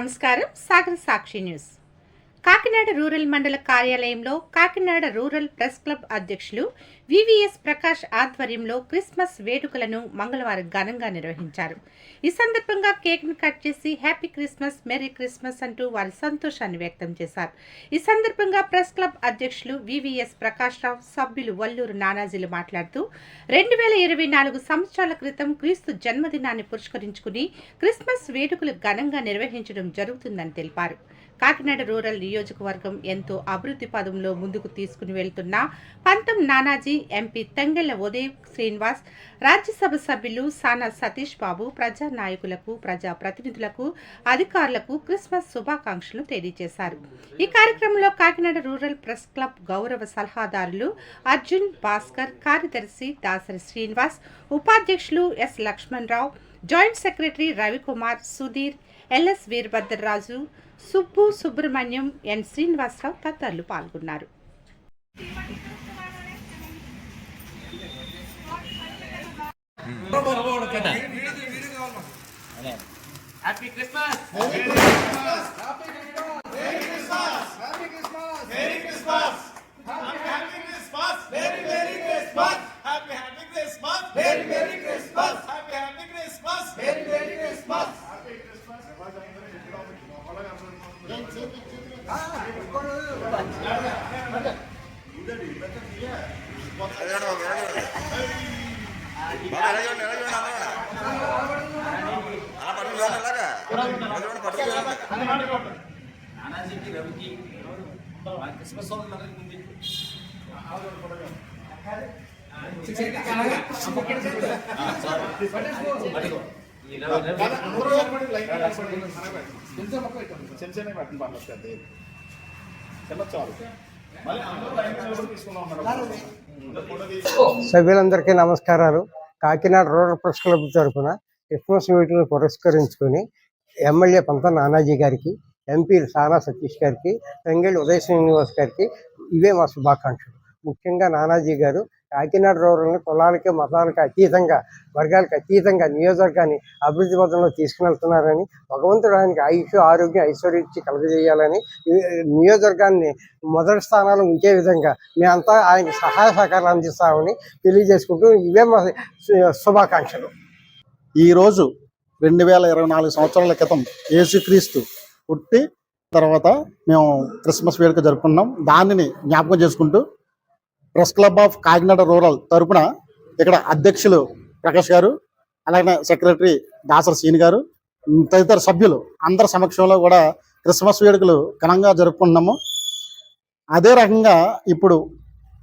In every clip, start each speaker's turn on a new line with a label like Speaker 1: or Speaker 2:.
Speaker 1: నమస్కారం. సాగర్ సాక్షి news. Kakinada rural మండల కార్యాలయంలో కాకినాడ రూరల్ ప్రెస్ క్లబ్ అధ్యక్షులు వివిఎస్ ప్రకాష్ ఆధ్వర్యంలో క్రిస్మస్ వేడుకలను మంగళవారం ఘనంగా నిర్వహించారు. ఈ సందర్భంగా కేక్ను కట్ చేసి హ్యాపీ క్రిస్మస్, మెరీ క్రిస్మస్ అంటూ వారి సంతోషాన్ని వ్యక్తం చేశారు. ఈ సందర్భంగా ప్రెస్ క్లబ్ అధ్యక్షులు వివిఎస్ ప్రకాష్ రావు, సభ్యులు వల్లూరు నానాజీలు మాట్లాడుతూ 2024 సంవత్సరాల క్రితం క్రీస్తు జన్మదినాన్ని పురస్కరించుకుని క్రిస్మస్ వేడుకలు ఘనంగా నిర్వహించడం జరుగుతుందని తెలిపారు. కాకినాడ రూరల్ నియోజకవర్గం ఎంతో అభివృద్ధి పదంలో ముందుకు తీసుకుని వెళ్తున్న పంతం నానాజీ, ఎంపీ తంగెళ్ల ఉదయ్ శ్రీనివాస్, రాజ్యసభ సభ్యులు సానా సతీష్ బాబు ప్రజా నాయకులకు, ప్రజా ప్రతినిధులకు, అధికారులకు క్రిస్మస్ శుభాకాంక్షలు తెలియజేశారు. ఈ కార్యక్రమంలో కాకినాడ రూరల్ ప్రెస్ క్లబ్ గౌరవ సలహాదారులు అర్జున్, భాస్కర్, కార్యదర్శి దాసరి శ్రీనివాస్, ఉపాధ్యక్షులు S Lakshmanarao, joint secretary Ravikumar, Sudheer, LS Veerabhadraraju, Subbu, Subrahmanyam, N Srinivasarao తదితరులు పాల్గొన్నారు.
Speaker 2: Happy Christmas,
Speaker 3: merry Christmas, happy Christmas, merry Christmas, happy Christmas, merry Christmas, happy Christmas, merry Christmas, happy Christmas, merry Christmas.
Speaker 2: నానాజీకి, రవికి క్రిస్మస్ ఉంది.
Speaker 4: సభ్యులందరికీ నమస్కారాలు. కాకినాడ రూరల్ ప్రెస్ క్లబ్ తరఫున క్రిస్మస్ వేడుకలను పురస్కరించుకొని ఎమ్మెల్యే పంత నానాజీ గారికి, ఎంపీ సానా సతీష్ గారికి, తంగెళ్ల ఉదయ్ శ్రీనివాస్ గారికి ఇవే మా శుభాకాంక్షలు. ముఖ్యంగా నానాజీ గారు కాకినాడ రూరల్ని కులాలకి, మతాలకి అతీతంగా, వర్గాలకు అతీతంగా నియోజకవర్గాన్ని అభివృద్ధి పథంలో తీసుకువెళ్తున్నారని, భగవంతుడు ఆయనకి ఆయుష్, ఆరోగ్యం, ఐశ్వర్యం ఇచ్చి కలుగజేయాలని, నియోజకవర్గాన్ని మొదటి స్థానాలు ఉంచే విధంగా మేమంతా ఆయనకి సహాయ సహకారాలు అందిస్తామని తెలియజేసుకుంటూ ఇవే మా శుభాకాంక్షలు.
Speaker 5: ఈరోజు 2024 సంవత్సరాల క్రితం యేసుక్రీస్తు పుట్టి తర్వాత మేము క్రిస్మస్ వేడుక జరుపుకున్నాం. దానిని జ్ఞాపకం చేసుకుంటూ press club of Kakinada rural తరపున ఇక్కడ అధ్యక్షులు ప్రకాష్ గారు, అలాగే సెక్రటరీ దాసరి సీని గారు, తదితర సభ్యులు అందరి సమక్షంలో కూడా క్రిస్మస్ వేడుకలు ఘనంగా జరుపుకుంటున్నాము. అదే రకంగా ఇప్పుడు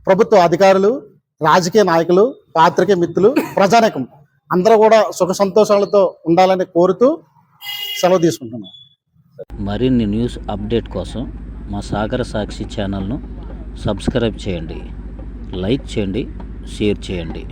Speaker 5: ప్రభుత్వ అధికారులు, రాజకీయ నాయకులు, పాత్రికేయ మిత్రులు, ప్రజానీకం అందరూ కూడా సుఖ సంతోషాలతో ఉండాలని కోరుతూ సెలవు తీసుకుంటున్నాం.
Speaker 6: మరిన్ని న్యూస్ అప్డేట్ కోసం మా సాగర సాక్షి ఛానల్ను సబ్స్క్రైబ్ చేయండి, లైక్ చేయండి, షేర్ చేయండి.